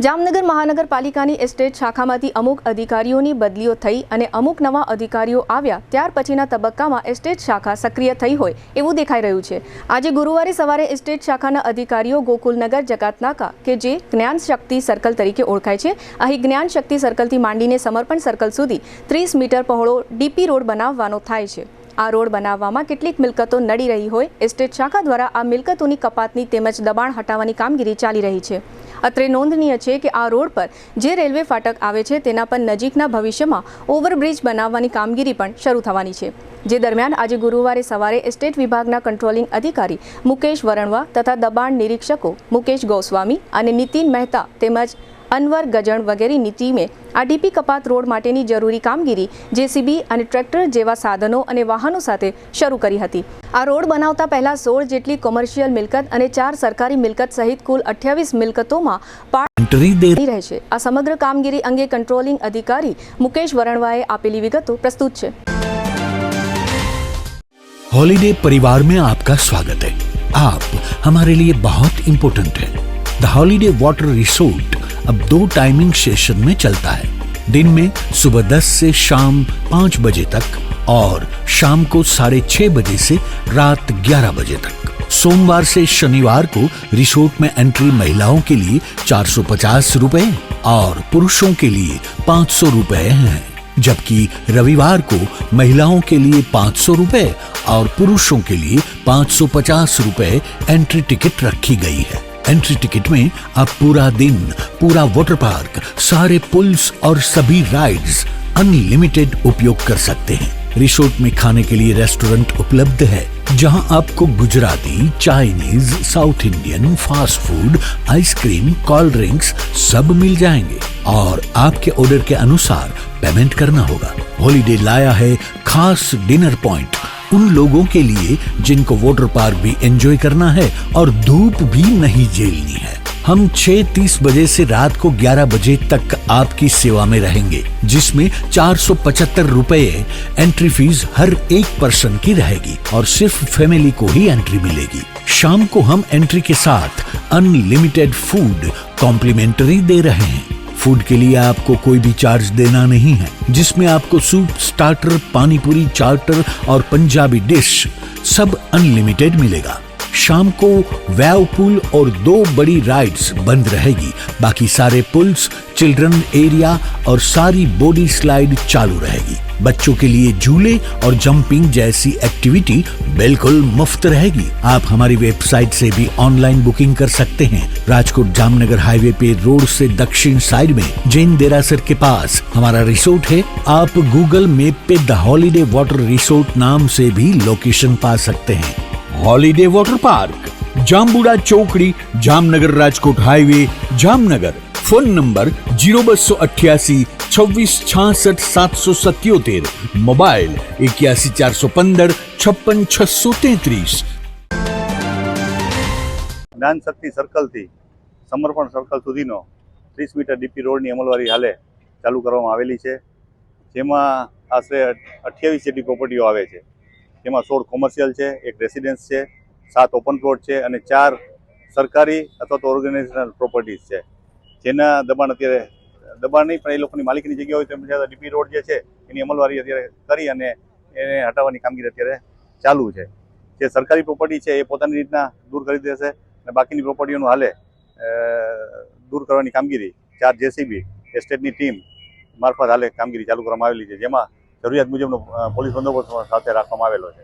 જામનગર મહાનગરપાલિકાની એસ્ટેટ શાખામાંથી અમુક અધિકારીઓની બદલીઓ થઈ અને અમુક નવા અધિકારીઓ આવ્યા ત્યાર પછીના તબક્કામાં એસ્ટેટ શાખા સક્રિય થઈ હોય એવું દેખાઈ રહ્યું છે। આજે ગુરુવારે સવારે એસ્ટેટ શાખાના અધિકારીઓ ગોકુલનગર જકાતનાકા કે જે જ્ઞાન શક્તિ સર્કલ તરીકે ઓળખાય છે, અહીં જ્ઞાન શક્તિ સર્કલથી માંડીને સમર્પણ સર્કલ સુધી 30 મીટર પહોળો ડીપી રોડ બનાવવાનો થાય છે। આ રોડ બનાવવામાં કેટલીક મિલકતો નડી રહી હોય એસ્ટેટ શાખા દ્વારા આ મિલકતોની કપાતની તેમજ દબાણ હટાવવાની કામગીરી ચાલી રહી છે। અત્રે નોંધનીય છે કે આ રોડ પર જે રેલવે ફાટક આવે છે તેના પર નજીકના ભવિષ્યમાં ઓવરબ્રિજ બનાવવાની કામગીરી પણ શરૂ થવાની છે। જે દરમિયાન આજે ગુરુવારે સવારે એસ્ટેટ વિભાગના કંટ્રોલિંગ અધિકારી મુકેશ વરણવા તથા દબાણ નિરીક્ષકો મુકેશ ગોસ્વામી અને નીતિન મહેતા તેમજ અનવર ગજણ વગેરેની ટીમે આ ડીપી કપાત રોડ માટેની જરૂરી કામગીરી જેસીબી અને ટ્રેક્ટર જેવા સાધનો અને વાહનો સાથે શરૂ કરી હતી। આ રોડ બનાવતા પહેલા 16 જેટલી કોમર્શિયલ મિલકત અને 4 સરકારી મિલકત સહિત કુલ 28 મિલકતોમાં પાર્ટ રહેશે। આ સમગ્ર કામગીરી અંગે કંટ્રોલિંગ અધિકારી મુકેશ વરણવાએ આપેલી વિગતો પ્રસ્તુત છે। हॉलीडे परिवार में आपका स्वागत है। आप हमारे लिए बहुत इम्पोर्टेंट है। द हॉलीडे वाटर रिसोर्ट अब 2 टाइमिंग सेशन में चलता है। दिन में सुबह 10 से शाम 5 बजे तक और शाम को 6:30 बजे से रात 11 बजे तक। सोमवार से शनिवार को रिसोर्ट में एंट्री महिलाओं के लिए 450 रुपए और पुरुषों के लिए 500 रुपए है, जबकि रविवार को महिलाओं के लिए 500 रुपए और पुरुषों के लिए 550 रुपए एंट्री टिकट रखी गई है। एंट्री टिकट में आप पूरा दिन, पूरा वाटर पार्क, सारे पुल्स और सभी राइड्स अनलिमिटेड उपयोग कर सकते हैं। रिसोर्ट में खाने के लिए रेस्टोरेंट उपलब्ध है, जहां आपको Gujarati, Chinese, south Indian, fast food, ice cream, cold drinks सब मिल जाएंगे और आपके ऑर्डर के अनुसार पेमेंट करना होगा। हॉलीडे लाया है खास डिनर पॉइंट उन लोगों के लिए जिनको वाटर पार्क भी एंजॉय करना है और धूप भी नहीं झेलनी है। हम 6:30 बजे से रात को 11 बजे तक आपकी सेवा में रहेंगे, जिसमें 475 रुपए एंट्री फीस हर एक पर्सन की रहेगी और सिर्फ फैमिली को ही एंट्री मिलेगी। शाम को हम एंट्री के साथ अनलिमिटेड फूड कॉम्प्लीमेंट्री दे रहे हैं। फूड के लिए आपको कोई भी चार्ज देना नहीं है, जिसमें आपको सूप, स्टार्टर, पानी पूरी, चार्टर और पंजाबी डिश सब अनलिमिटेड मिलेगा। शाम को वेव पूल और 2 बड़ी राइड्स बंद रहेगी, बाकी सारे पुल्स, चिल्ड्रन एरिया और सारी बॉडी स्लाइड चालू रहेगी। बच्चों के लिए झूले और जंपिंग जैसी एक्टिविटी बिल्कुल मुफ्त रहेगी। आप हमारी वेबसाइट से भी ऑनलाइन बुकिंग कर सकते हैं। राजकोट जामनगर हाईवे पे रोड से दक्षिण साइड में जैन देरासर के पास हमारा रिसोर्ट है। आप गूगल मैप पे द हॉलीडे वाटर रिसोर्ट नाम से भी लोकेशन पा सकते हैं। हॉलीडे वाटर पार्क, जामबुड़ा चौकड़ी, Jamnagar Rajkot highway, Jamnagar. Phone number 0288 26 66 777, mobile 81 415 56 633। જ્ઞાન શક્તિ સર્કલથી સમર્પણ સર્કલ સુધીનો 30 મીટર ડીપી રોડની અમલવારી હાલે ચાલુ કરવામાં આવેલી છે, જેમાં આશરે 28 જેટલી પ્રોપર્ટીઓ આવે છે। તેમાં 16 કોમર્શિયલ છે, 1 રેસિડેન્સ છે, 7 ઓપન પ્લોટ છે અને 4 સરકારી અથવા તો ઓર્ગેનાઇઝેશનલ પ્રોપર્ટીઝ છે, જેના દબાણ અત્યારે દબાણ નહીં પણ એ લોકોની માલિકીની જગ્યા હોય તો ડીપી રોડ જે છે એની અમલવારી અત્યારે કરી અને એને હટાવવાની કામગીરી અત્યારે ચાલુ છે। જે સરકારી પ્રોપર્ટી છે એ પોતાની રીતના દૂર કરી દેશે અને બાકીની પ્રોપર્ટીઓનું હાલે દૂર કરવાની કામગીરી 4 જેસીબી એસ્ટેટની ટીમ મારફત હાલે કામગીરી ચાલુ કરવામાં આવેલી છે, જેમાં જરૂરિયાત મુજબનો પોલીસ બંદોબસ્ત સાથે રાખવામાં આવેલો છે।